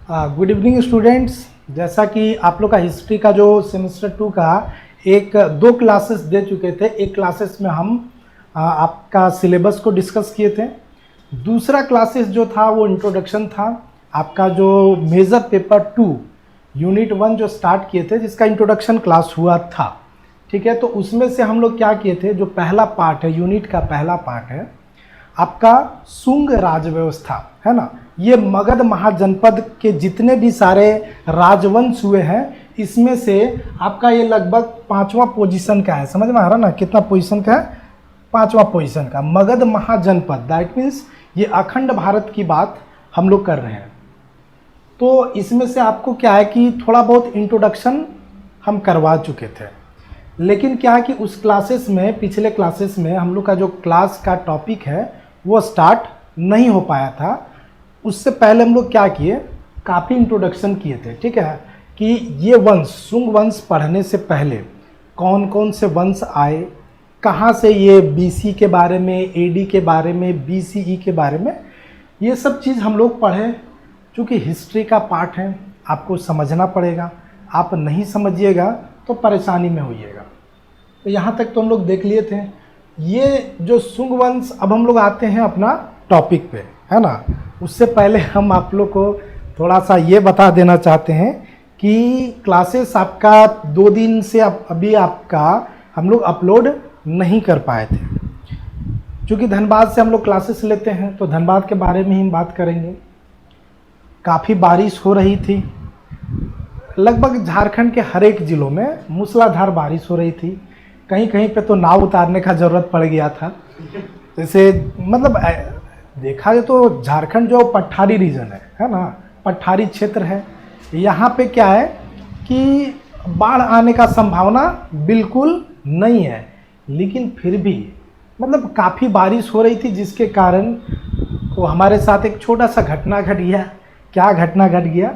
Good evening students. जैसा कि आप लोग का हिस्ट्री का जो सेमेस्टर 2 का दो क्लासेस दे चुके थे। एक क्लासेस में हम आपका सिलेबस को डिस्कस किए थे। दूसरा क्लासेस जो था वो इंट्रोडक्शन था, आपका जो मेजर पेपर 2 यूनिट 1 जो स्टार्ट किए थे, जिसका इंट्रोडक्शन क्लास हुआ था। ठीक है, तो उसमें से हम लोग क्या किए थे, जो पहला पार्ट है, यूनिट का पहला पार्ट है आपका शुंग राज व्यवस्था, है ना। ये मगध महाजनपद के जितने भी सारे राजवंश हुए हैं, इसमें से आपका ये लगभग 5वां पोजीशन का है। समझ में आ रहा ना, कितना पोजीशन का है? 5वां पोजीशन का मगध महाजनपद। दैट मीन्स ये अखंड भारत की बात हम लोग कर रहे हैं। तो इसमें से आपको क्या है कि थोड़ा बहुत इंट्रोडक्शन हम करवा चुके थे, लेकिन क्या है कि उस क्लासेस में, पिछले क्लासेस में हम लोग का जो क्लास का टॉपिक है वो स्टार्ट नहीं हो पाया था। उससे पहले हम लोग क्या किए, काफ़ी इंट्रोडक्शन किए थे। ठीक है, कि ये वंश, शुंग वंश पढ़ने से पहले कौन कौन से वंश आए, कहाँ से ये बीसी के बारे में, एडी के बारे में, बीसीई के बारे में, ये सब चीज़ हम लोग पढ़े। चूँकि हिस्ट्री का पार्ट है, आपको समझना पड़ेगा। आप नहीं समझिएगा तो परेशानी में होइएगा। तो यहाँ तक तो हम लोग देख लिए थे। ये जो शुंग वंश, अब हम लोग आते हैं अपना टॉपिक पे, है ना। उससे पहले हम आप लोग को थोड़ा सा ये बता देना चाहते हैं कि क्लासेस आपका 2 दिन से अभी आपका हम लोग अपलोड नहीं कर पाए थे। क्योंकि धनबाद से हम लोग क्लासेस लेते हैं, तो धनबाद के बारे में ही हम बात करेंगे। काफ़ी बारिश हो रही थी, लगभग झारखंड के हर एक ज़िलों में मूसलाधार बारिश हो रही थी। कहीं कहीं पे तो नाव उतारने का ज़रूरत पड़ गया था। जैसे मतलब देखा जाए तो झारखंड जो पठारी रीजन है ना, पठारी क्षेत्र है। यहाँ पे क्या है कि बाढ़ आने का संभावना बिल्कुल नहीं है, लेकिन फिर भी मतलब काफ़ी बारिश हो रही थी, जिसके कारण वो हमारे साथ एक छोटा सा घटना घट गया। क्या घटना घट गया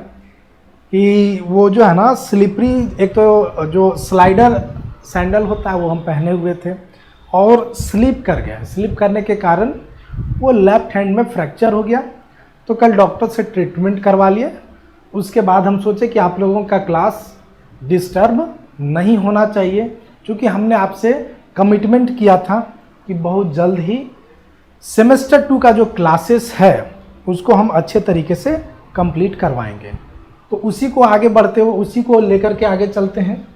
कि वो जो है ना स्लिपरी, एक तो जो स्लाइडर सैंडल होता है वो हम पहने हुए थे और स्लिप कर गए। स्लिप करने के कारण वो लेफ्ट हैंड में फ्रैक्चर हो गया। तो कल डॉक्टर से ट्रीटमेंट करवा लिए। उसके बाद हम सोचे कि आप लोगों का क्लास डिस्टर्ब नहीं होना चाहिए, क्योंकि हमने आपसे कमिटमेंट किया था कि बहुत जल्द ही सेमेस्टर 2 का जो क्लासेस है उसको हम अच्छे तरीके से कंप्लीट करवाएंगे। तो उसी को आगे बढ़ते हुए, उसी को लेकर के आगे चलते हैं।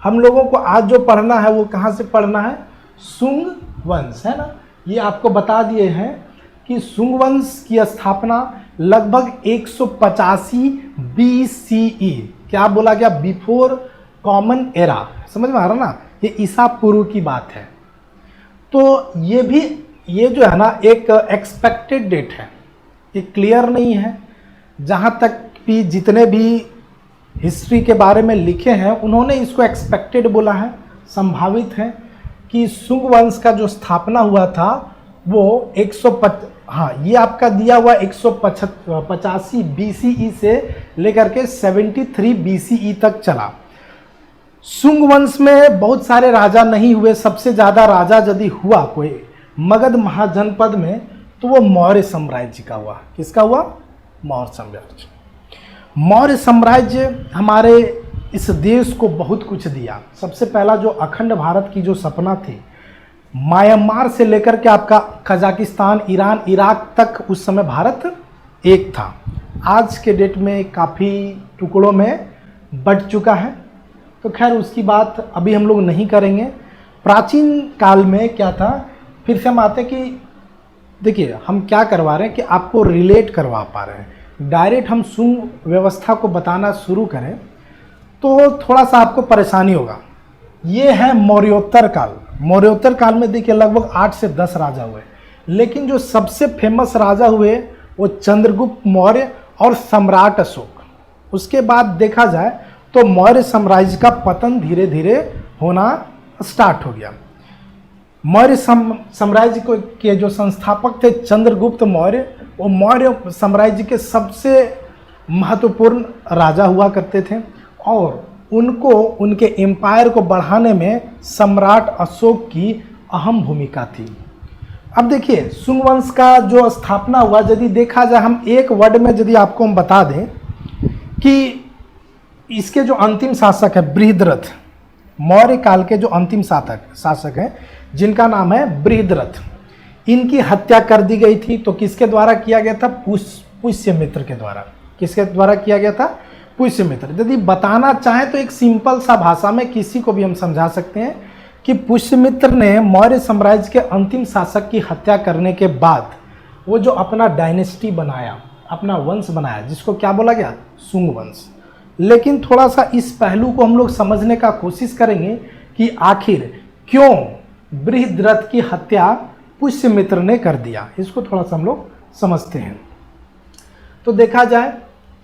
हम लोगों को आज जो पढ़ना है वो कहाँ से पढ़ना है, शुंग वंश, है ना। ये आपको बता दिए हैं कि शुंग वंश की स्थापना लगभग 185 BCE, क्या बोला गया, बिफोर कॉमन एरा। समझ में आ रहा ना, ये ईसा पूर्व की बात है। तो ये जो है ना एक एक्सपेक्टेड डेट है, ये क्लियर नहीं है। जहाँ तक भी जितने भी हिस्ट्री के बारे में लिखे हैं, उन्होंने इसको एक्सपेक्टेड बोला है, संभावित है कि शुंग वंश का जो स्थापना हुआ था वो ये आपका दिया हुआ 185 BCE से लेकर के 73 BCE तक चला। शुंग वंश में बहुत सारे राजा नहीं हुए। सबसे ज़्यादा राजा यदि हुआ कोई मगध महाजनपद में, तो वो मौर्य साम्राज्य का हुआ। किसका हुआ? मौर्य साम्राज्य। मौर्य साम्राज्य हमारे इस देश को बहुत कुछ दिया। सबसे पहला जो अखंड भारत की जो सपना थी, म्यांमार से लेकर के आपका कजाकिस्तान, ईरान, इराक तक उस समय भारत एक था। आज के डेट में काफ़ी टुकड़ों में बट चुका है। तो खैर उसकी बात अभी हम लोग नहीं करेंगे। प्राचीन काल में क्या था, फिर से हम आते कि देखिए हम क्या करवा रहे हैं कि आपको रिलेट करवा पा रहे हैं। डायरेक्ट हम शुंग व्यवस्था को बताना शुरू करें तो थोड़ा सा आपको परेशानी होगा। ये है मौर्योत्तर काल। मौर्योत्तर काल में देखिए लगभग 8 से 10 राजा हुए, लेकिन जो सबसे फेमस राजा हुए वो चंद्रगुप्त मौर्य और सम्राट अशोक। उसके बाद देखा जाए तो मौर्य साम्राज्य का पतन धीरे धीरे होना स्टार्ट हो गया। मौर्य साम्राज्य के जो संस्थापक थे चंद्रगुप्त मौर्य, वो मौर्य साम्राज्य के सबसे महत्वपूर्ण राजा हुआ करते थे और उनको, उनके एम्पायर को बढ़ाने में सम्राट अशोक की अहम भूमिका थी। अब देखिए शुंग वंश का जो स्थापना हुआ, यदि देखा जाए, हम एक वर्ड में यदि आपको हम बता दें कि इसके जो अंतिम शासक है बृहद्रथ, मौर्य काल के जो अंतिम शासक हैं जिनका नाम है बृहद्रथ, इनकी हत्या कर दी गई थी। तो किसके द्वारा किया गया था? पुष्यमित्र के द्वारा। किसके द्वारा किया गया था? पुष्यमित्र। यदि बताना चाहें तो एक सिंपल सा भाषा में किसी को भी हम समझा सकते हैं कि पुष्यमित्र ने मौर्य साम्राज्य के अंतिम शासक की हत्या करने के बाद वो जो अपना डायनेस्टी बनाया, अपना वंश बनाया, जिसको क्या बोला गया? शुंग वंश। लेकिन थोड़ा सा इस पहलू को हम लोग समझने का कोशिश करेंगे कि आखिर क्यों बृहद्रथ की हत्या पुष्यमित्र ने कर दिया, इसको थोड़ा सा हम लोग समझते हैं। तो देखा जाए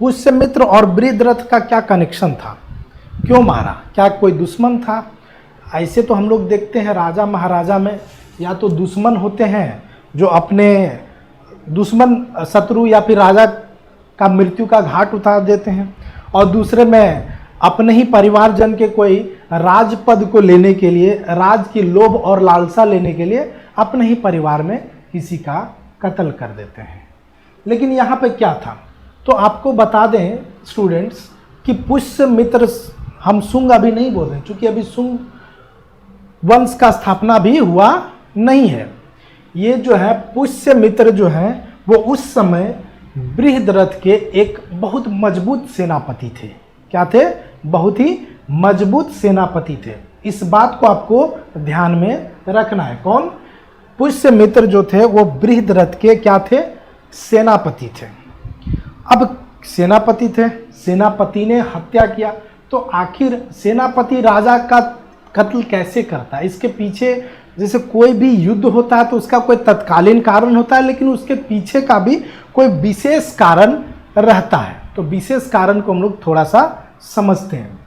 पुष्यमित्र और बृहद्रथ का क्या कनेक्शन था, क्यों मारा, क्या कोई दुश्मन था? ऐसे तो हम लोग देखते हैं राजा महाराजा में या तो दुश्मन होते हैं जो अपने दुश्मन शत्रु या फिर राजा का मृत्यु का घाट उतार देते हैं, और दूसरे में अपने ही परिवारजन के कोई राजपद को लेने के लिए, राज की लोभ और लालसा लेने के लिए अपने ही परिवार में किसी का कत्ल कर देते हैं। लेकिन यहाँ पे क्या था, तो आपको बता दें स्टूडेंट्स कि पुष्यमित्र, हम शुंग अभी नहीं बोल रहे क्योंकि अभी शुंग वंश का स्थापना भी हुआ नहीं है। ये जो है पुष्यमित्र जो है वो उस समय बृहद्रथ के एक बहुत मजबूत सेनापति थे। क्या थे? बहुत ही मजबूत सेनापति थे। इस बात को आपको ध्यान में रखना है। कौन? पुष्यमित्र जो थे वो बृहद्रथ के क्या थे? सेनापति थे। अब सेनापति थे, सेनापति ने हत्या किया, तो आखिर सेनापति राजा का कत्ल कैसे करता है? इसके पीछे जैसे कोई भी युद्ध होता है तो उसका कोई तत्कालीन कारण होता है, लेकिन उसके पीछे का भी कोई विशेष कारण रहता है। तो विशेष कारण को हम लोग थोड़ा सा समझते हैं।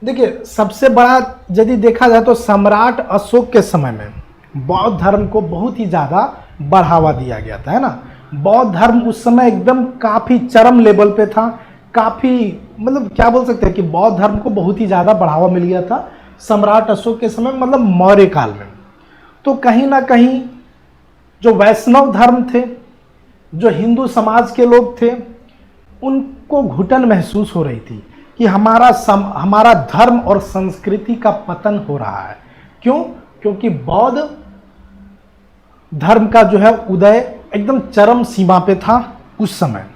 देखिए, सबसे बड़ा यदि देखा जाए तो सम्राट अशोक के समय में बौद्ध धर्म को बहुत ही ज़्यादा बढ़ावा दिया गया था, है ना। बौद्ध धर्म उस समय एकदम काफ़ी चरम लेवल पे था, काफ़ी मतलब क्या बोल सकते हैं कि बौद्ध धर्म को बहुत ही ज़्यादा बढ़ावा मिल गया था सम्राट अशोक के समय, मतलब मौर्य काल में। तो कहीं ना कहीं जो वैष्णव धर्म थे, जो हिंदू समाज के लोग थे, उनको घुटन महसूस हो रही थी कि हमारा धर्म और संस्कृति का पतन हो रहा है। क्यों? क्योंकि बौद्ध धर्म का जो है उदय एकदम चरम सीमा पे था उस समय।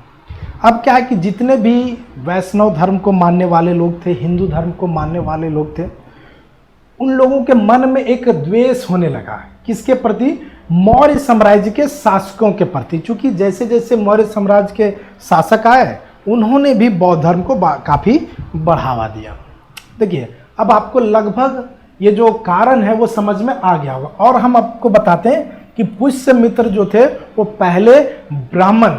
अब क्या है कि जितने भी वैष्णव धर्म को मानने वाले लोग थे, हिंदू धर्म को मानने वाले लोग थे, उन लोगों के मन में एक द्वेष होने लगा। किसके प्रति? मौर्य साम्राज्य के शासकों के प्रति। क्योंकि जैसे जैसे मौर्य साम्राज्य के शासक आए, उन्होंने भी बौद्ध धर्म को काफ़ी बढ़ावा दिया। देखिए, अब आपको लगभग ये जो कारण है वो समझ में आ गया होगा। और हम आपको बताते हैं कि पुष्यमित्र जो थे वो पहले ब्राह्मण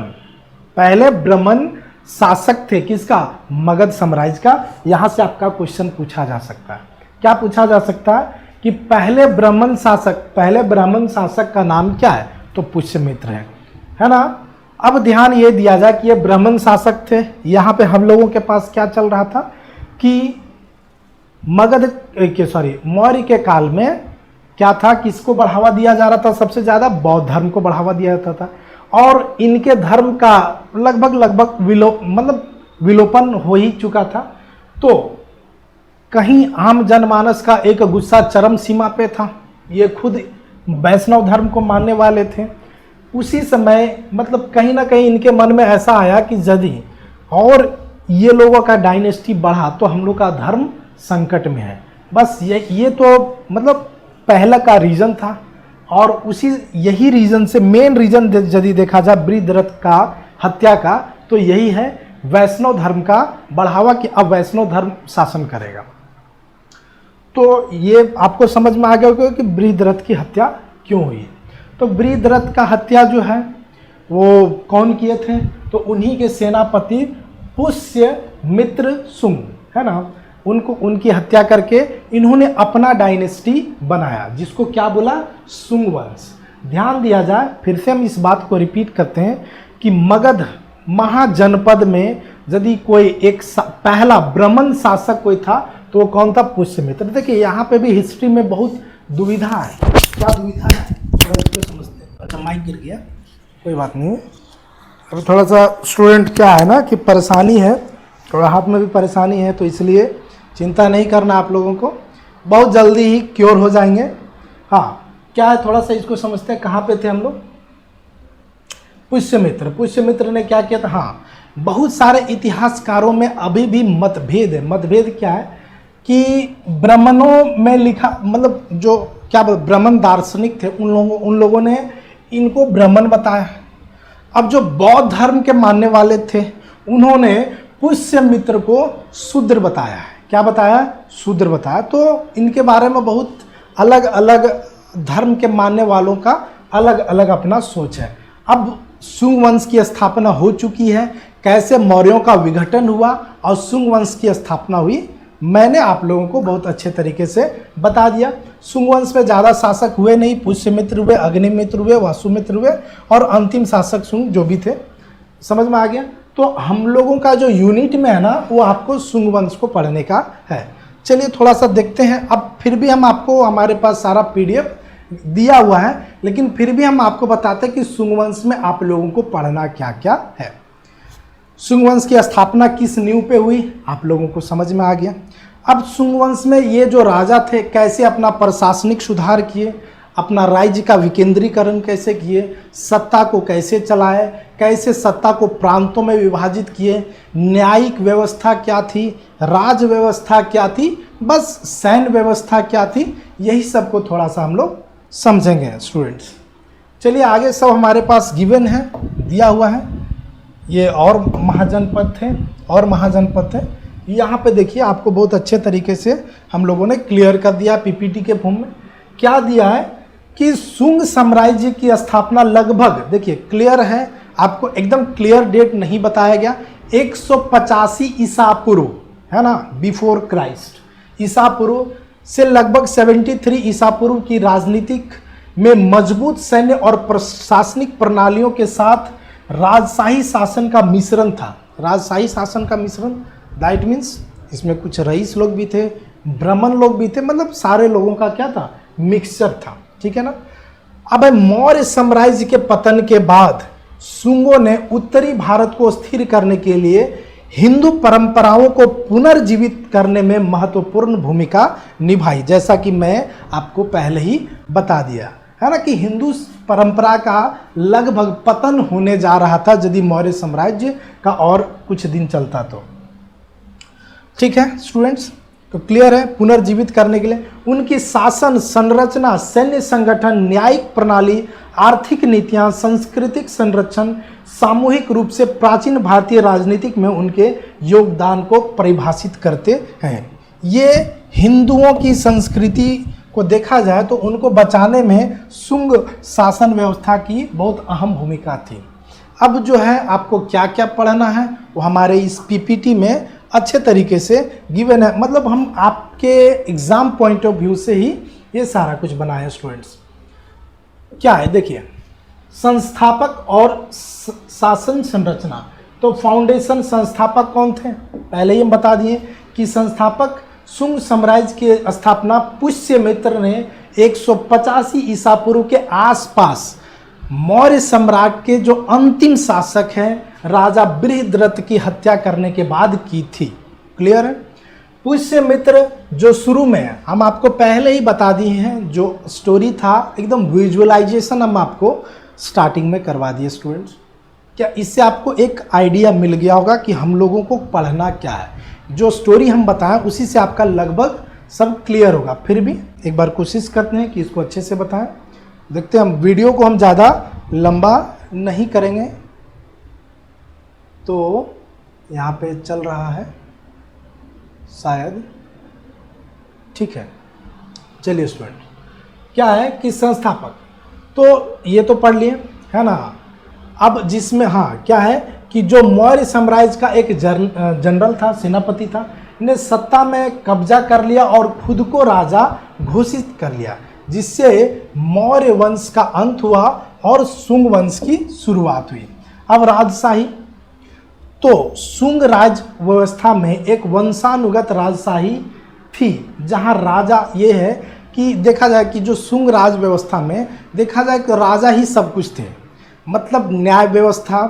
शासक थे। किसका? मगध साम्राज्य का। यहाँ से आपका क्वेश्चन पूछा जा सकता है। क्या पूछा जा सकता है कि पहले ब्राह्मण शासक का नाम क्या है? तो पुष्यमित्र है ना। अब ध्यान ये दिया जाए कि ये ब्राह्मण शासक थे। यहाँ पे हम लोगों के पास क्या चल रहा था कि मौर्य के काल में क्या था, किसको बढ़ावा दिया जा रहा था? सबसे ज़्यादा बौद्ध धर्म को बढ़ावा दिया जाता था, और इनके धर्म का लगभग विलोपन हो ही चुका था। तो कहीं आम जनमानस का एक गुस्सा चरम सीमा पे था। ये खुद वैष्णव धर्म को मानने वाले थे। उसी समय मतलब कहीं ना कहीं इनके मन में ऐसा आया कि यदि और ये लोगों का डायनेस्टी बढ़ा तो हम लोग का धर्म संकट में है। बस ये तो मतलब पहला का रीज़न था। और यही रीज़न से मेन रीज़न यदि देखा जाए बृहद्रथ का हत्या का, तो यही है वैष्णव धर्म का बढ़ावा कि अब वैष्णव धर्म शासन करेगा। तो ये आपको समझ में आ गया होगा कि बृहद्रथ की हत्या क्यों हुई। तो बृहद्रथ का हत्या जो है वो कौन किए थे? तो उन्हीं के सेनापति पुष्यमित्र शुंग, है ना। उनकी हत्या करके इन्होंने अपना डायनेस्टी बनाया, जिसको क्या बोला? शुंग वंश। ध्यान दिया जाए, फिर से हम इस बात को रिपीट करते हैं कि मगध महाजनपद में यदि कोई एक पहला ब्राह्मण शासक कोई था तो वो कौन था? पुष्यमित्र। देखिए, यहाँ पे भी हिस्ट्री में बहुत दुविधा है। क्या दुविधा है? इसको समझते हैं। अच्छा, माइक गिर गया, कोई बात नहीं। अब थोड़ा सा स्टूडेंट क्या है ना कि परेशानी है थोड़ा हाथ में भी परेशानी है, तो इसलिए चिंता नहीं करना आप लोगों को, बहुत जल्दी ही क्योर हो जाएंगे। हाँ, क्या है थोड़ा सा इसको समझते हैं। कहाँ पे थे हम लोग? पुष्यमित्र। पुष्यमित्र ने क्या किया था? हाँ, बहुत सारे इतिहासकारों में अभी भी मतभेद है। मतभेद क्या है कि ब्राह्मणों में लिखा, मतलब जो क्या ब्राह्मण दार्शनिक थे, उन लोगों ने इनको ब्राह्मण बताया। अब जो बौद्ध धर्म के मानने वाले थे, उन्होंने पुष्यमित्र को शूद्र बताया है। क्या बताया? शूद्र बताया। तो इनके बारे में बहुत अलग अलग धर्म के मानने वालों का अलग अलग अपना सोच है। अब शुंग वंश की स्थापना हो चुकी है, कैसे मौर्यों का विघटन हुआ और शुंग वंश की स्थापना हुई, मैंने आप लोगों को बहुत अच्छे तरीके से बता दिया। शुंग वंश में ज़्यादा शासक हुए नहीं, पुष्यमित्र हुए, अग्निमित्र हुए, वासुमित्र हुए और अंतिम शासक शुंग जो भी थे। समझ में आ गया? तो हम लोगों का जो यूनिट में है ना, वो आपको शुंग वंश को पढ़ने का है। चलिए थोड़ा सा देखते हैं। अब फिर भी हम आपको, हमारे पास सारा PDF दिया हुआ है, लेकिन फिर भी हम आपको बताते हैं कि शुंग वंश में आप लोगों को पढ़ना क्या क्या है। शुंग वंश की स्थापना किस नींव पे हुई, आप लोगों को समझ में आ गया। अब शुंग वंश में ये जो राजा थे, कैसे अपना प्रशासनिक सुधार किए, अपना राज्य का विकेंद्रीकरण कैसे किए, सत्ता को कैसे चलाए, कैसे सत्ता को प्रांतों में विभाजित किए, न्यायिक व्यवस्था क्या थी, राज व्यवस्था क्या थी, बस सैन्य व्यवस्था क्या थी, यही सब को थोड़ा सा हम लोग समझेंगे स्टूडेंट्स। चलिए आगे सब हमारे पास गिवन है, दिया हुआ है। ये और महाजनपद थे, और महाजनपद थे। यहाँ पे देखिए आपको बहुत अच्छे तरीके से हम लोगों ने क्लियर कर दिया PPT के फॉर्म में। क्या दिया है कि शुंग साम्राज्य की स्थापना लगभग, देखिए क्लियर है, आपको एकदम क्लियर डेट नहीं बताया गया, 185 ईसा पूर्व, है ना, बिफोर क्राइस्ट, ईसा पूर्व से लगभग 73 ईसा पूर्व की राजनीतिक में मजबूत सैन्य और प्रशासनिक प्रणालियों के साथ राजशाही शासन का मिश्रण था। राजशाही शासन का मिश्रण, दैट मीन्स इसमें कुछ रईस लोग भी थे, ब्राह्मण लोग भी थे, मतलब सारे लोगों का क्या था, मिक्सचर था। ठीक है ना। अब मौर्य साम्राज्य के पतन के बाद शुंगों ने उत्तरी भारत को स्थिर करने के लिए हिंदू परंपराओं को पुनर्जीवित करने में महत्वपूर्ण भूमिका निभाई, जैसा कि मैं आपको पहले ही बता दिया है ना, कि हिंदू परंपरा का लगभग पतन होने जा रहा था यदि मौर्य साम्राज्य का और कुछ दिन चलता तो। ठीक है स्टूडेंट्स, तो क्लियर है। पुनर्जीवित करने के लिए उनकी शासन संरचना, सैन्य संगठन, न्यायिक प्रणाली, आर्थिक नीतियां, सांस्कृतिक संरक्षण सामूहिक रूप से प्राचीन भारतीय राजनीतिक में उनके योगदान को परिभाषित करते हैं। ये हिंदुओं की संस्कृति को देखा जाए तो उनको बचाने में शुंग शासन व्यवस्था की बहुत अहम भूमिका थी। अब जो है आपको क्या क्या पढ़ना है वो हमारे इस PPT में अच्छे तरीके से गिवन है, मतलब हम आपके एग्जाम पॉइंट ऑफ व्यू से ही ये सारा कुछ बनाया है स्टूडेंट्स। क्या है देखिए, संस्थापक और शासन संरचना। तो फाउंडेशन संस्थापक कौन थे, पहले ही हम बता दिए कि संस्थापक शुंग साम्राज्य की स्थापना पुष्यमित्र ने 185 ईसा पूर्व के आसपास मौर्य सम्राट के जो अंतिम शासक हैं राजा बृहद्रथ की हत्या करने के बाद की थी। क्लियर है। पुष्यमित्र जो शुरू में हम आपको पहले ही बता दिए हैं, जो स्टोरी था एकदम विजुअलाइजेशन हम आपको स्टार्टिंग में करवा दिए स्टूडेंट्स। क्या इससे आपको एक आइडिया मिल गया होगा कि हम लोगों को पढ़ना क्या है। जो स्टोरी हम बताएं उसी से आपका लगभग सब क्लियर होगा। फिर भी एक बार कोशिश करते हैं कि इसको अच्छे से बताएं। देखते हैं, हम वीडियो को हम ज़्यादा लंबा नहीं करेंगे। तो यहाँ पे चल रहा है शायद, ठीक है। चलिए स्टूडेंट, क्या है कि संस्थापक, तो ये तो पढ़ लिए है ना। अब जिसमें हाँ क्या है कि जो मौर्य साम्राज्य का एक जनरल था, सेनापति था, ने सत्ता में कब्जा कर लिया और खुद को राजा घोषित कर लिया, जिससे मौर्य वंश का अंत हुआ और शुंग वंश की शुरुआत हुई। अब राजशाही, तो शुंग राज व्यवस्था में एक वंशानुगत राजशाही थी, जहां राजा ये है कि देखा जाए कि जो शुंग राज व्यवस्था में देखा जाए कि राजा ही सब कुछ थे, मतलब न्याय व्यवस्था,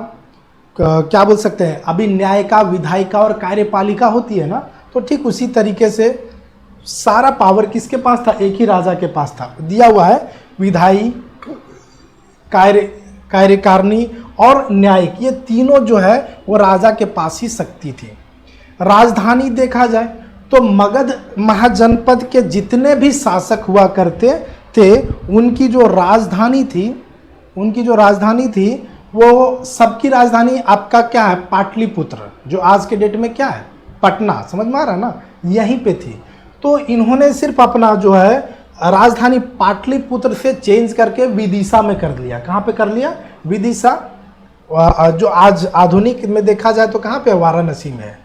क्या बोल सकते हैं, अभी न्यायिका, विधायिका और कार्यपालिका होती है ना, तो ठीक उसी तरीके से सारा पावर किसके पास था, एक ही राजा के पास था। दिया हुआ है विधायी, कार्यकारिणी और न्यायिक, ये तीनों जो है वो राजा के पास ही शक्ति थी। राजधानी देखा जाए तो मगध महाजनपद के जितने भी शासक हुआ करते थे उनकी जो राजधानी थी वो सबकी राजधानी आपका क्या है, पाटलिपुत्र, जो आज के डेट में क्या है, पटना, समझ में आ रहा है ना, यहीं पे थी। तो इन्होंने सिर्फ अपना जो है राजधानी पाटलिपुत्र से चेंज करके विदिशा में कर लिया। कहाँ पे कर लिया, विदिशा, जो आज आधुनिक में देखा जाए तो कहाँ पे, वाराणसी में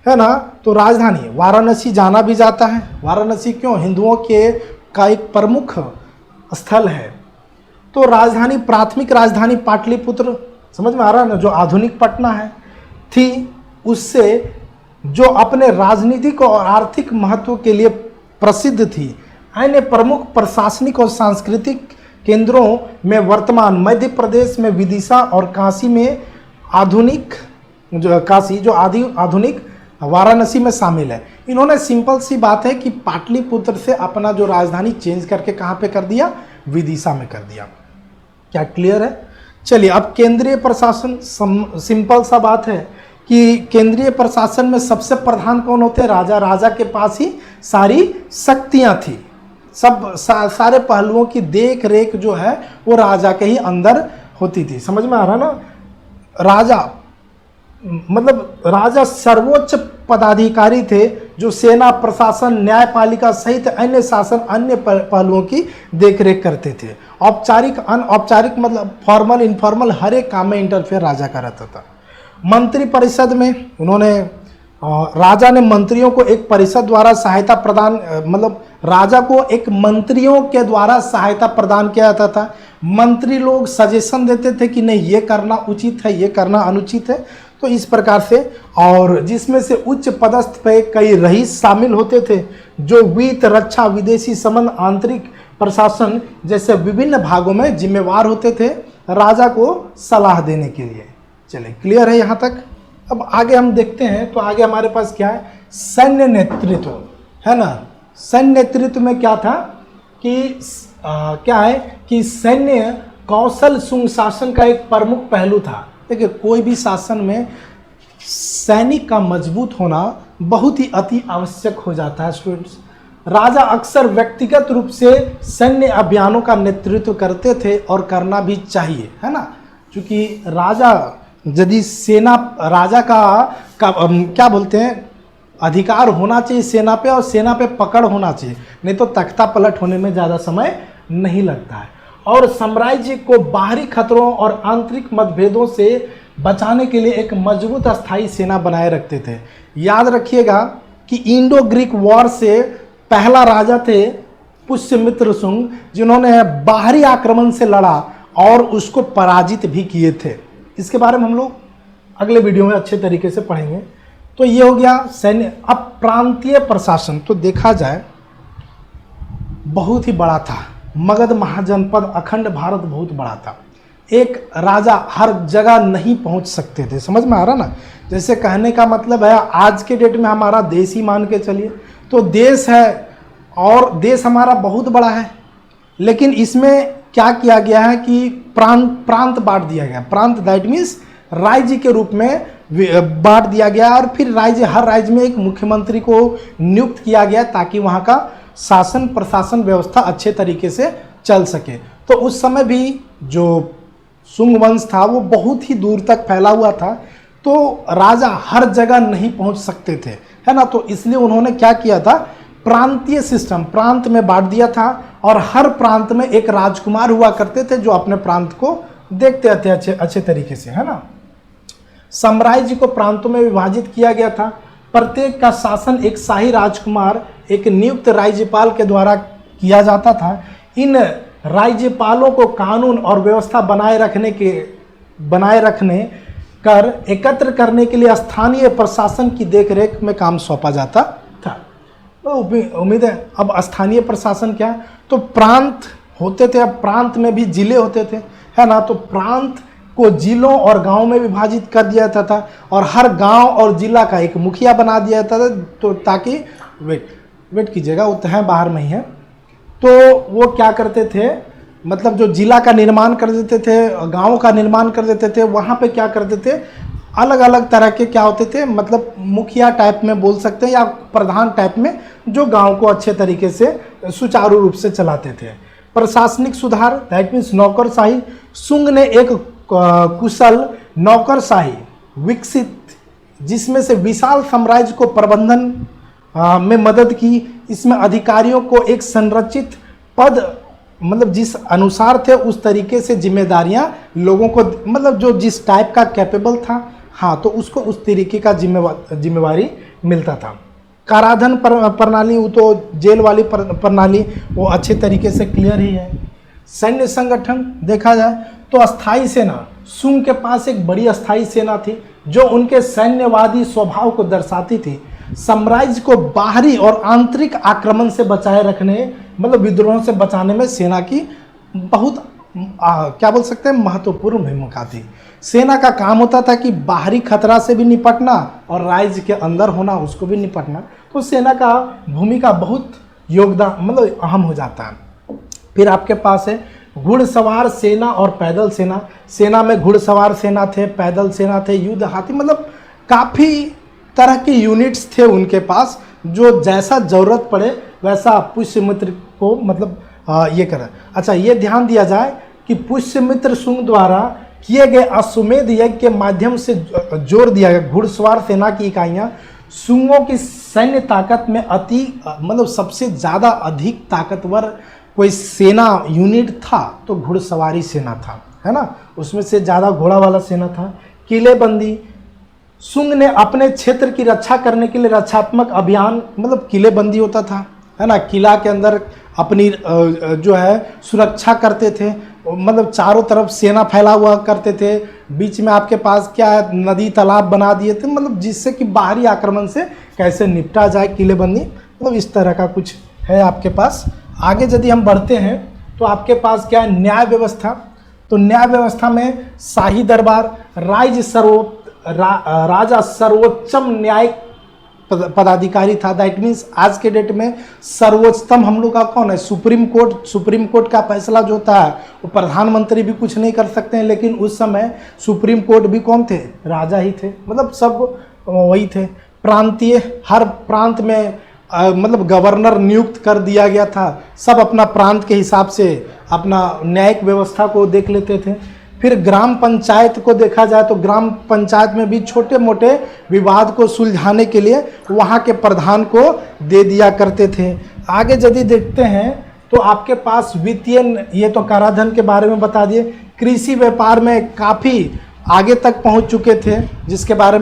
है ना। तो राजधानी वाराणसी जाना भी जाता है। वाराणसी क्यों, हिंदुओं के का एक प्रमुख स्थल है। तो राजधानी, प्राथमिक राजधानी पाटलिपुत्र, समझ में आ रहा है ना, जो आधुनिक पटना है, थी। उससे जो अपने राजनीतिक और आर्थिक महत्व के लिए प्रसिद्ध थी। अन्य प्रमुख प्रशासनिक और सांस्कृतिक केंद्रों में वर्तमान मध्य प्रदेश में विदिशा और काशी में आधुनिक आधुनिक वाराणसी में शामिल है। इन्होंने सिंपल सी बात है कि पाटलिपुत्र से अपना जो राजधानी चेंज करके कहाँ पे कर दिया, विदिशा में कर दिया। क्या क्लियर है? चलिए अब केंद्रीय प्रशासन, सिंपल सा बात है कि केंद्रीय प्रशासन में सबसे प्रधान कौन होते हैं, राजा। राजा के पास ही सारी शक्तियां थी, सारे पहलुओं की देख रेख जो है वो राजा के ही अंदर होती थी। समझ में आ रहा ना, राजा मतलब राजा सर्वोच्च पदाधिकारी थे जो सेना, प्रशासन, न्यायपालिका सहित अन्य शासन, अन्य पहलुओं की देखरेख करते थे। औपचारिक, अनौपचारिक मतलब फॉर्मल, इनफॉर्मल, हर एक काम में इंटरफेयर राजा का रहता था। मंत्री परिषद में उन्होंने, राजा ने मंत्रियों को एक परिषद द्वारा सहायता प्रदान, मतलब राजा को एक मंत्रियों के द्वारा सहायता प्रदान किया जाता था। मंत्री लोग सजेशन देते थे कि नहीं ये करना उचित है, ये करना अनुचित है, तो इस प्रकार से। और जिसमें से उच्च पदस्थ पे कई रईस शामिल होते थे जो वित्त, रक्षा, विदेशी संबंध, आंतरिक प्रशासन जैसे विभिन्न भागों में जिम्मेवार होते थे राजा को सलाह देने के लिए। चलिए क्लियर है यहाँ तक। अब आगे हम देखते हैं, तो आगे हमारे पास क्या है, सैन्य नेतृत्व है ना। सैन्य नेतृत्व में क्या था कि क्या है कि सैन्य कौशल सुशासन का एक प्रमुख पहलू था। देखिए कोई भी शासन में सैनिक का मजबूत होना बहुत ही अति आवश्यक हो जाता है स्टूडेंट्स। राजा अक्सर व्यक्तिगत रूप से सैन्य अभियानों का नेतृत्व करते थे और करना भी चाहिए, है ना। क्योंकि राजा, यदि सेना, राजा का क्या बोलते हैं, अधिकार होना चाहिए सेना पे, और सेना पे पकड़ होना चाहिए, नहीं तो तख्ता पलट होने में ज़्यादा समय नहीं लगता है। और साम्राज्य को बाहरी खतरों और आंतरिक मतभेदों से बचाने के लिए एक मजबूत अस्थायी सेना बनाए रखते थे। याद रखिएगा कि इंडो ग्रीक वॉर से पहला राजा थे पुष्यमित्र शुंग, जिन्होंने बाहरी आक्रमण से लड़ा और उसको पराजित भी किए थे। इसके बारे में हम लोग अगले वीडियो में अच्छे तरीके से पढ़ेंगे। तो ये हो गया सैन्य। अब प्रांतीय प्रशासन तो देखा जाए बहुत ही बड़ा था। मगध महाजनपद, अखंड भारत बहुत बड़ा था। एक राजा हर जगह नहीं पहुंच सकते थे, समझ में आ रहा ना। जैसे कहने का मतलब है आज के डेट में हमारा देश ही मान के चलिए, तो देश है और देश हमारा बहुत बड़ा है, लेकिन इसमें क्या किया गया है कि प्रांत बांट दिया गया। प्रांत दैट मीन्स राज्य के रूप में बांट दिया गया, और फिर राज्य, हर राज्य में एक मुख्यमंत्री को नियुक्त किया गया ताकि वहाँ का शासन प्रशासन व्यवस्था अच्छे तरीके से चल सके। तो उस समय भी जो शुंग वंश था वो बहुत ही दूर तक फैला हुआ था, तो राजा हर जगह नहीं पहुंच सकते थे, है ना। तो इसलिए उन्होंने क्या किया था, प्रांतीय सिस्टम, प्रांत में बांट दिया था, और हर प्रांत में एक राजकुमार हुआ करते थे जो अपने प्रांत को देखते थे अच्छे तरीके से, है ना। साम्राज्य को प्रांतों में विभाजित किया गया था। प्रत्येक का शासन एक शाही राजकुमार, एक नियुक्त राज्यपाल के द्वारा किया जाता था। इन राज्यपालों को कानून और व्यवस्था बनाए रखने कर एकत्र करने के लिए स्थानीय प्रशासन की देखरेख में काम सौंपा जाता था। तो उम्मीद है अब स्थानीय प्रशासन क्या है, तो प्रांत होते थे। अब प्रांत में भी जिले होते थे, है ना। तो प्रांत को जिलों और गांवों में विभाजित कर दिया जाता था और हर गांव और जिला का एक मुखिया बना दिया जाता था, तो ताकि वेट कीजिएगा, वो तो है बाहर में ही है। तो वो क्या करते थे, मतलब जो जिला का निर्माण कर देते थे, गाँव का निर्माण कर देते थे, वहाँ पे क्या करते थे, अलग अलग तरह के क्या होते थे, मतलब मुखिया टाइप में बोल सकते हैं या प्रधान टाइप में, जो गांव को अच्छे तरीके से सुचारू रूप से चलाते थे। प्रशासनिक सुधार, दैट मीन्स नौकरशाही। सुंग ने एक कुशल नौकरशाही विकसित, जिसमें से विशाल साम्राज्य को प्रबंधन में मदद की। इसमें अधिकारियों को एक संरचित पद, मतलब जिस अनुसार थे उस तरीके से जिम्मेदारियां लोगों को, मतलब जो जिस टाइप का कैपेबल था, हाँ, तो उसको उस तरीके का जिम्मेवारी मिलता था। काराधन प्रणाली, वो तो जेल वाली प्रणाली, वो अच्छे तरीके से क्लियर ही है। सैन्य संगठन देखा जाए तो अस्थाई सेना, सुंग के पास एक बड़ी अस्थाई सेना थी जो उनके सैन्यवादी स्वभाव को दर्शाती थी। साम्राज्य को बाहरी और आंतरिक आक्रमण से बचाए रखने, मतलब विद्रोह से बचाने में सेना की बहुत क्या बोल सकते हैं, महत्वपूर्ण भूमिका थी। सेना का काम होता था कि बाहरी खतरा से भी निपटना और राज्य के अंदर होना, उसको भी निपटना। तो सेना का भूमिका बहुत योगदान, मतलब अहम हो जाता है। फिर आपके पास है घुड़सवार सेना और पैदल सेना। सेना में घुड़सवार सेना थे, पैदल सेना थे, युद्ध हाथी, मतलब काफ़ी तरह के यूनिट्स थे उनके पास, जो जैसा ज़रूरत पड़े वैसा पुष्यमित्र को, मतलब ये करें। अच्छा, ये ध्यान दिया जाए कि पुष्यमित्र सुंग द्वारा किए गए अश्वमेध यज्ञ के माध्यम से जोर दिया गया घुड़सवार सेना की इकाइयाँ सुंगों की सैन्य ताकत में मतलब सबसे ज़्यादा अधिक ताकतवर कोई सेना यूनिट था तो घुड़सवारी सेना था, है ना, उसमें से ज़्यादा घोड़ा वाला सेना था। किलेबंदी, सुंग ने अपने क्षेत्र की रक्षा करने के लिए रक्षात्मक अभियान, मतलब किलेबंदी होता था, है ना, किला के अंदर अपनी जो है सुरक्षा करते थे, मतलब चारों तरफ सेना फैला हुआ करते थे, बीच में आपके पास क्या है, नदी तालाब बना दिए थे, मतलब जिससे कि बाहरी आक्रमण से कैसे निपटा जाए, किलेबंदी, मतलब इस तरह का कुछ है आपके पास। आगे यदि हम बढ़ते हैं तो आपके पास क्या है, न्याय व्यवस्था। तो न्याय व्यवस्था में शाही दरबार, राजा सर्वोच्चम न्यायिक पदाधिकारी था। दैट मीन्स आज के डेट में सर्वोच्चतम हम लोग का कौन है, सुप्रीम कोर्ट। सुप्रीम कोर्ट का फैसला जो होता है वो प्रधानमंत्री भी कुछ नहीं कर सकते हैं, लेकिन उस समय सुप्रीम कोर्ट भी कौन थे, राजा ही थे, मतलब सब वही थे। प्रांतीय, हर प्रांत में मतलब गवर्नर नियुक्त कर दिया गया था, सब अपना प्रांत के हिसाब से अपना न्यायिक व्यवस्था को देख लेते थे। फिर ग्राम पंचायत को देखा जाए तो ग्राम पंचायत में भी छोटे मोटे विवाद को सुलझाने के लिए वहाँ के प्रधान को दे दिया करते थे। आगे यदि देखते हैं तो आपके पास वित्तीय, ये तो कराधान के बारे में बता दिए। कृषि व्यापार में काफ़ी आगे तक पहुँच चुके थे, जिसके बारे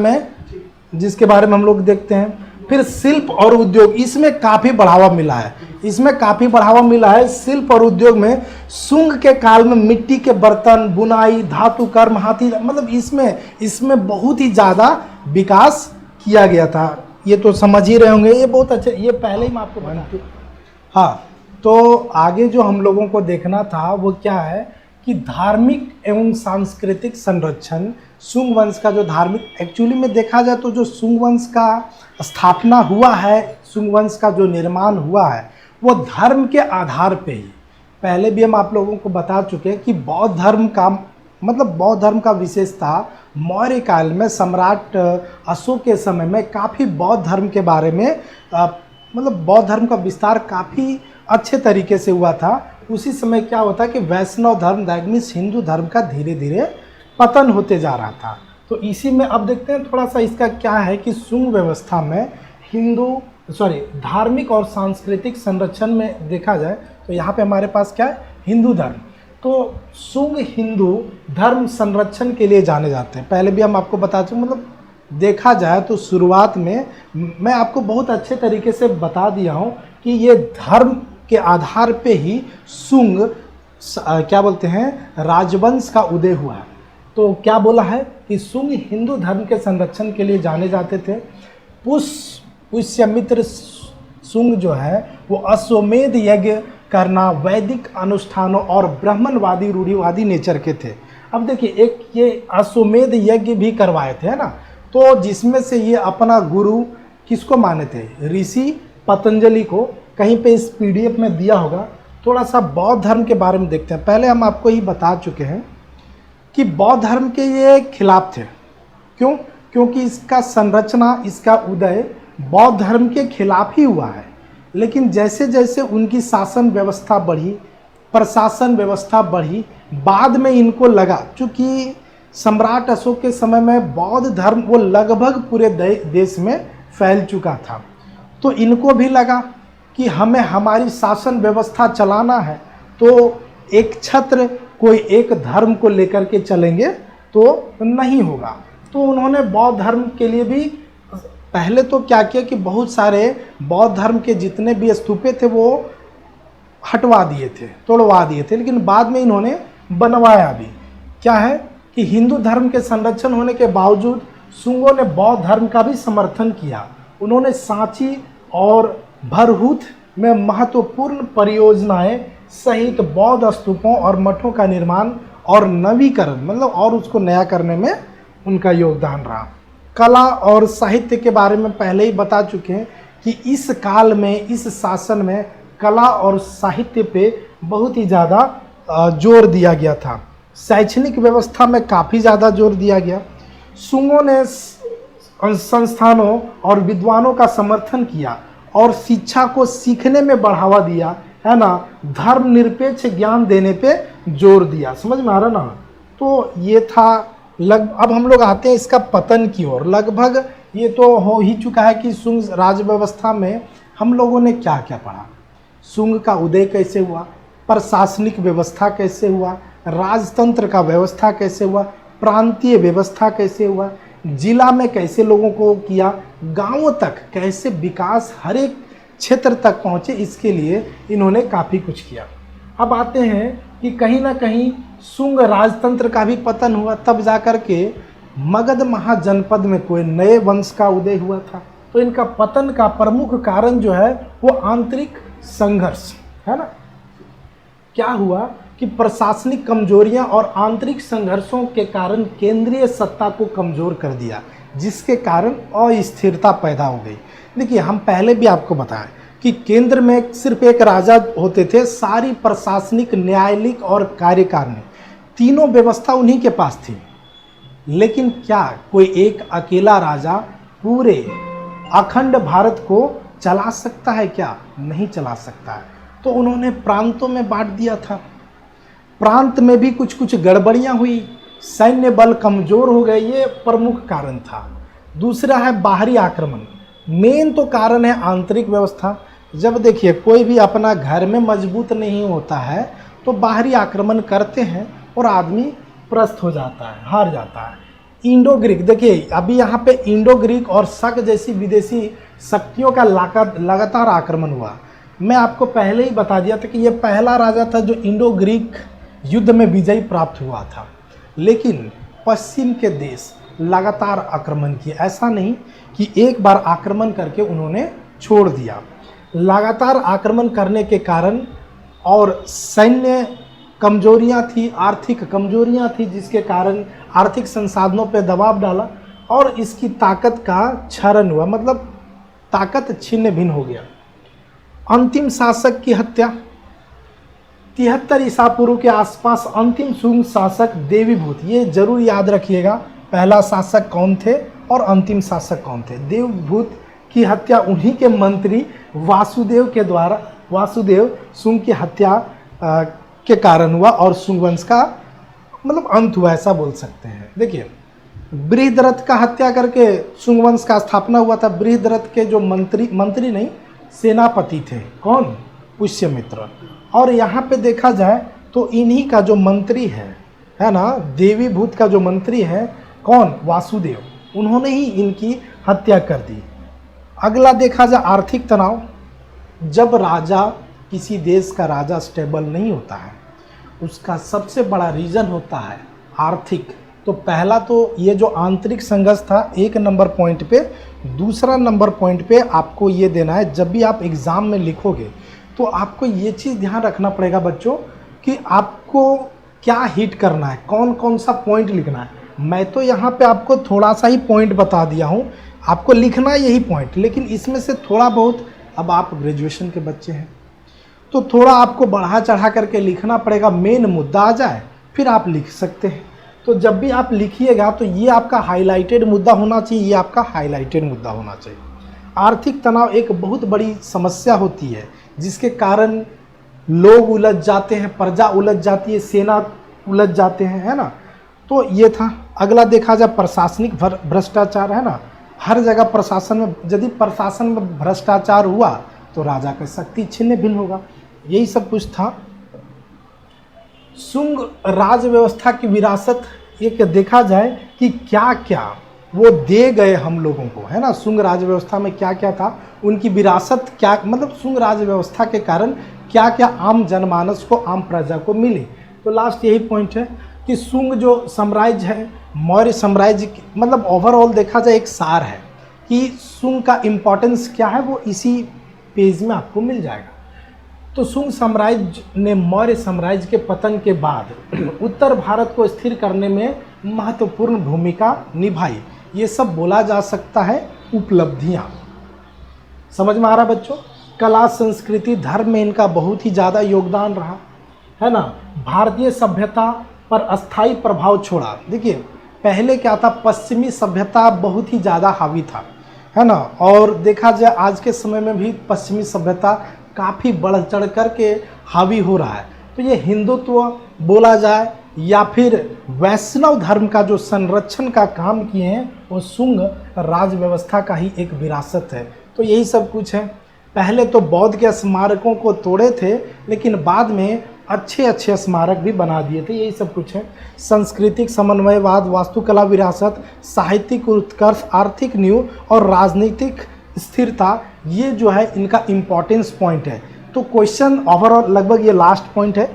में हम लोग देखते हैं। फिर शिल्प और उद्योग, इसमें काफ़ी बढ़ावा मिला है, शिल्प और उद्योग में सुंग के काल में मिट्टी के बर्तन, बुनाई, धातु कर्म, हाथी, मतलब इसमें बहुत ही ज़्यादा विकास किया गया था। ये तो समझ ही रहे होंगे, ये बहुत अच्छे, ये पहले ही मैं आपको बता। हाँ, तो आगे जो हम लोगों को देखना था वो क्या है कि धार्मिक एवं सांस्कृतिक संरक्षण। सुंग वंश का जो धार्मिक, एक्चुअली में देखा जाए तो जो सुंग वंश का स्थापना हुआ है, सुंग वंश का जो निर्माण हुआ है वो धर्म के आधार पे ही, पहले भी हम आप लोगों को बता चुके हैं कि बौद्ध धर्म का विशेषता मौर्य काल में सम्राट अशोक के समय में काफ़ी बौद्ध धर्म के बारे में मतलब बौद्ध धर्म का विस्तार काफ़ी अच्छे तरीके से हुआ था। उसी समय क्या होता है कि वैष्णव धर्म, दैट मीन्स हिंदू धर्म का धीरे धीरे पतन होते जा रहा था। तो इसी में अब देखते हैं थोड़ा सा इसका क्या है कि सुंग व्यवस्था में धार्मिक और सांस्कृतिक संरक्षण में देखा जाए तो यहाँ पे हमारे पास क्या है, हिंदू धर्म। तो सुंग हिंदू धर्म संरक्षण के लिए जाने जाते हैं। पहले भी हम आपको बता चुके, मतलब देखा जाए तो शुरुआत में मैं आपको बहुत अच्छे तरीके से बता दिया हूँ कि ये धर्म के आधार पे ही सुंग क्या बोलते हैं, राजवंश का उदय हुआ है। तो क्या बोला है कि सुंग हिंदू धर्म के संरक्षण के लिए जाने जाते थे। पुष्यमित्र सुंग जो है वो अश्वमेध यज्ञ करना, वैदिक अनुष्ठानों और ब्राह्मणवादी रूढ़िवादी नेचर के थे। अब देखिए एक ये अश्वमेध यज्ञ भी करवाए थे, है ना, तो जिसमें से ये अपना गुरु किसको माने थे, ऋषि पतंजलि को। कहीं पे इस पीडीएफ में दिया होगा। थोड़ा सा बौद्ध धर्म के बारे में देखते हैं। पहले हम आपको ही बता चुके हैं कि बौद्ध धर्म के ये खिलाफ थे। क्यों? क्योंकि इसका संरचना, इसका उदय बौद्ध धर्म के खिलाफ ही हुआ है। लेकिन जैसे जैसे उनकी शासन व्यवस्था बढ़ी, प्रशासन व्यवस्था बढ़ी, बाद में इनको लगा, चूँकि सम्राट अशोक के समय में बौद्ध धर्म वो लगभग पूरे देश में फैल चुका था, तो इनको भी लगा कि हमें हमारी शासन व्यवस्था चलाना है, तो एक छत्र कोई एक धर्म को लेकर के चलेंगे तो नहीं होगा। तो उन्होंने बौद्ध धर्म के लिए भी पहले तो क्या किया कि बहुत सारे बौद्ध धर्म के जितने भी स्तूपे थे वो हटवा दिए थे, तोड़वा दिए थे। लेकिन बाद में इन्होंने बनवाया भी। क्या है कि हिंदू धर्म के संरक्षण होने के बावजूद शुंगों ने बौद्ध धर्म का भी समर्थन किया। उन्होंने सांची और भरहुत में महत्वपूर्ण परियोजनाएं सहित बौद्ध स्तूपों और मठों का निर्माण और नवीकरण, मतलब और उसको नया करने में उनका योगदान रहा। कला और साहित्य के बारे में पहले ही बता चुके हैं कि इस काल में, इस शासन में कला और साहित्य पे बहुत ही ज़्यादा जोर दिया गया था। शैक्षणिक व्यवस्था में काफ़ी ज़्यादा जोर दिया गया। शुंगों ने संस्थानों और विद्वानों का समर्थन किया और शिक्षा को सीखने में बढ़ावा दिया, है ना, धर्मनिरपेक्ष ज्ञान देने पे जोर दिया। समझ में आ रहा ना? तो ये था अब हम लोग आते हैं इसका पतन की ओर। लगभग ये तो हो ही चुका है कि शुंग राज व्यवस्था में हम लोगों ने क्या क्या पढ़ा। शुंग का उदय कैसे हुआ, प्रशासनिक व्यवस्था कैसे हुआ, राजतंत्र का व्यवस्था कैसे हुआ, प्रांतीय व्यवस्था कैसे हुआ, जिला में कैसे लोगों को किया, गांवों तक कैसे विकास हर एक क्षेत्र तक पहुँचे, इसके लिए इन्होंने काफ़ी कुछ किया। अब आते हैं कि कहीं ना कहीं शुंग राजतंत्र का भी पतन हुआ, तब जाकर के मगध महाजनपद में कोई नए वंश का उदय हुआ था। तो इनका पतन का प्रमुख कारण जो है वो आंतरिक संघर्ष है ना। क्या हुआ कि प्रशासनिक कमजोरियां और आंतरिक संघर्षों के कारण केंद्रीय सत्ता को कमजोर कर दिया, जिसके कारण अस्थिरता पैदा हो गई। देखिए हम पहले भी आपको बताएं कि केंद्र में सिर्फ एक राजा होते थे, सारी प्रशासनिक, न्यायालयिक और कार्यकारिणी तीनों व्यवस्था उन्हीं के पास थी। लेकिन क्या कोई एक अकेला राजा पूरे अखंड भारत को चला सकता है? क्या नहीं चला सकता है। तो उन्होंने प्रांतों में बांट दिया था। प्रांत में भी कुछ कुछ गड़बड़ियां हुई, सैन्य बल कमजोर हो गए, ये प्रमुख कारण था। दूसरा है बाहरी आक्रमण। मेन तो कारण है आंतरिक व्यवस्था। जब देखिए कोई भी अपना घर में मजबूत नहीं होता है तो बाहरी आक्रमण करते हैं और आदमी प्रस्त हो जाता है, हार जाता है। इंडो ग्रीक, देखिए अभी यहाँ पे इंडो ग्रीक और शक जैसी विदेशी शक्तियों का लगातार आक्रमण हुआ। मैं आपको पहले ही बता दिया था कि ये पहला राजा था जो इंडो ग्रीक युद्ध में विजय प्राप्त हुआ था। लेकिन पश्चिम के देश लगातार आक्रमण किए, ऐसा नहीं कि एक बार आक्रमण करके उन्होंने छोड़ दिया। लगातार आक्रमण करने के कारण और सैन्य कमजोरियां थी, आर्थिक कमजोरियां थी, जिसके कारण आर्थिक संसाधनों पर दबाव डाला और इसकी ताकत का क्षरण हुआ, मतलब ताकत छिन्न भिन्न हो गया। अंतिम शासक की हत्या 73 ईसा पूर्व के आसपास अंतिम शुंग शासक देवीभूत, ये जरूर याद रखिएगा पहला शासक कौन थे और अंतिम शासक कौन थे। देवभूत की हत्या उन्हीं के मंत्री वासुदेव के द्वारा, वासुदेव शुंग की हत्या के कारण हुआ और शुंग वंश का मतलब अंत हुआ, ऐसा बोल सकते हैं। देखिए बृहद्रथ का हत्या करके शुंग वंश का स्थापना हुआ था। बृहद्रथ के जो मंत्री नहीं, सेनापति थे, कौन? पुष्यमित्र। और यहाँ पे देखा जाए तो इन्हीं का जो मंत्री है ना, देवीभूत का जो मंत्री है कौन? वासुदेव, उन्होंने ही इनकी हत्या कर दी। अगला देखा जाए आर्थिक तनाव। जब राजा, किसी देश का राजा स्टेबल नहीं होता है, उसका सबसे बड़ा रीज़न होता है आर्थिक। तो पहला तो ये जो आंतरिक संघर्ष था 1 नंबर पॉइंट पे। दूसरा नंबर पॉइंट पे आपको ये देना है, जब भी आप एग्ज़ाम में लिखोगे तो आपको ये चीज़ ध्यान रखना पड़ेगा बच्चों कि आपको क्या हिट करना है, कौन कौन सा पॉइंट लिखना है। मैं तो यहाँ पे आपको थोड़ा सा ही पॉइंट बता दिया हूँ, आपको लिखना यही पॉइंट, लेकिन इसमें से थोड़ा बहुत, अब आप ग्रेजुएशन के बच्चे हैं तो थोड़ा आपको बढ़ा चढ़ा करके लिखना पड़ेगा, मेन मुद्दा आ जाए फिर आप लिख सकते हैं। तो जब भी आप लिखिएगा तो ये आपका हाईलाइटेड मुद्दा होना चाहिए, ये आपका हाईलाइटेड मुद्दा होना चाहिए। आर्थिक तनाव एक बहुत बड़ी समस्या होती है जिसके कारण लोग उलझ जाते हैं, प्रजा उलझ जाती है, सेना उलझ जाते हैं, है ना। तो ये था। अगला देखा जाए प्रशासनिक भ्रष्टाचार, है ना। हर जगह प्रशासन में, यदि प्रशासन में भ्रष्टाचार हुआ तो राजा का शक्ति छिन्न भिन्न होगा, यही सब कुछ था। शुंग राज व्यवस्था की विरासत एक देखा जाए कि क्या क्या वो दे गए हम लोगों को, है ना। शुंग राज व्यवस्था में क्या क्या था, उनकी विरासत क्या, मतलब शुंग राज व्यवस्था के कारण क्या क्या आम जनमानस को, आम प्रजा को मिले। तो लास्ट यही पॉइंट है कि शुंग जो साम्राज्य है, मौर्य साम्राज्य, मतलब ओवरऑल देखा जाए एक सार है कि शुंग का इम्पोर्टेंस क्या है, वो इसी पेज में आपको मिल जाएगा। तो शुंग साम्राज्य ने मौर्य साम्राज्य के पतन के बाद उत्तर भारत को स्थिर करने में महत्वपूर्ण भूमिका निभाई। ये सब बोला जा सकता है उपलब्धियां। समझ में आ रहा बच्चों। कला, संस्कृति, धर्म में इनका बहुत ही ज़्यादा योगदान रहा, है ना। भारतीय सभ्यता पर अस्थायी प्रभाव छोड़ा। देखिए पहले क्या था, पश्चिमी सभ्यता बहुत ही ज़्यादा हावी था, है ना। और देखा जाए आज के समय में भी पश्चिमी सभ्यता काफ़ी बढ़ चढ़ करके हावी हो रहा है। तो ये हिंदुत्व बोला जाए या फिर वैष्णव धर्म का जो संरक्षण का काम किए हैं, वो शुंग राज व्यवस्था का ही एक विरासत है। तो यही सब कुछ है। पहले तो बौद्ध के स्मारकों को तोड़े थे, लेकिन बाद में अच्छे अच्छे स्मारक भी बना दिए थे, यही सब कुछ है। सांस्कृतिक समन्वयवाद, वास्तुकला विरासत, साहित्यिक उत्कर्ष, आर्थिक नींव और राजनीतिक स्थिरता, ये जो है इनका इम्पोर्टेंस पॉइंट है। तो क्वेश्चन ओवरऑल लगभग ये लास्ट पॉइंट है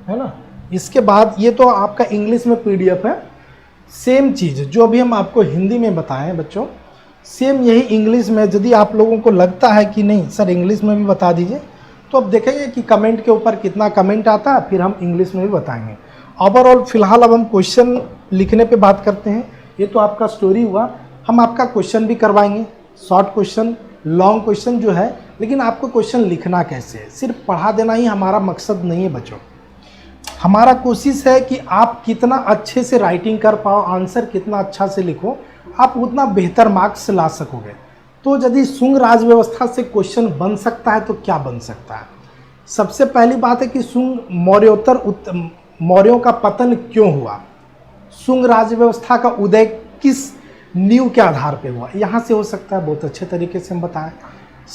ना। इसके बाद ये तो आपका इंग्लिश में पीडीएफ है, सेम चीज़ जो अभी हम आपको हिंदी में बताएं बच्चों, सेम यही इंग्लिश में। यदि आप लोगों को लगता है कि नहीं सर इंग्लिश में भी बता दीजिए, तो अब देखेंगे कि कमेंट के ऊपर कितना कमेंट आता है, फिर हम इंग्लिश में भी बताएंगे। ओवरऑल फिलहाल अब हम क्वेश्चन लिखने पे बात करते हैं। ये तो आपका स्टोरी हुआ, हम आपका क्वेश्चन भी करवाएंगे, शॉर्ट क्वेश्चन, लॉन्ग क्वेश्चन जो है। लेकिन आपको क्वेश्चन लिखना कैसे है, सिर्फ पढ़ा देना ही हमारा मकसद नहीं है बच्चों। हमारा कोशिश है कि आप कितना अच्छे से राइटिंग कर पाओ, आंसर कितना अच्छा से लिखो, आप उतना बेहतर मार्क्स ला सकोगे। तो यदि शुंग राज व्यवस्था से क्वेश्चन बन सकता है तो क्या बन सकता है। सबसे पहली बात है कि शुंग मौर्यों का पतन क्यों हुआ, शुंग राज व्यवस्था का उदय किस नींव के आधार पे हुआ, यहाँ से हो सकता है। बहुत अच्छे तरीके से हम बताएं।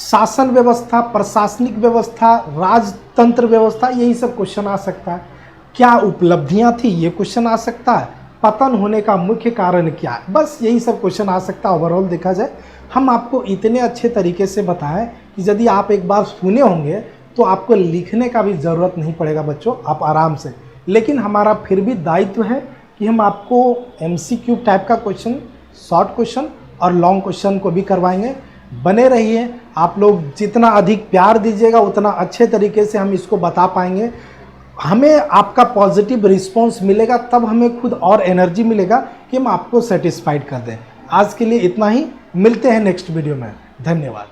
शासन व्यवस्था, प्रशासनिक व्यवस्था, राजतंत्र व्यवस्था, यही सब क्वेश्चन आ सकता है। क्या उपलब्धियां थी, ये क्वेश्चन आ सकता है। पतन होने का मुख्य कारण क्या है, बस यही सब क्वेश्चन आ सकता है। ओवरऑल देखा जाए हम आपको इतने अच्छे तरीके से बताएं कि यदि आप एक बार सुने होंगे तो आपको लिखने का भी ज़रूरत नहीं पड़ेगा बच्चों, आप आराम से। लेकिन हमारा फिर भी दायित्व है कि हम आपको MCQ टाइप का क्वेश्चन, शॉर्ट क्वेश्चन और लॉन्ग क्वेश्चन को भी करवाएंगे। बने रहिए। आप लोग जितना अधिक प्यार दीजिएगा उतना अच्छे तरीके से हम इसको बता पाएंगे। हमें आपका पॉजिटिव रिस्पांस मिलेगा, तब हमें खुद और एनर्जी मिलेगा कि हम आपको सेटिस्फाइड कर दें। आज के लिए इतना ही, मिलते हैं नेक्स्ट वीडियो में। धन्यवाद।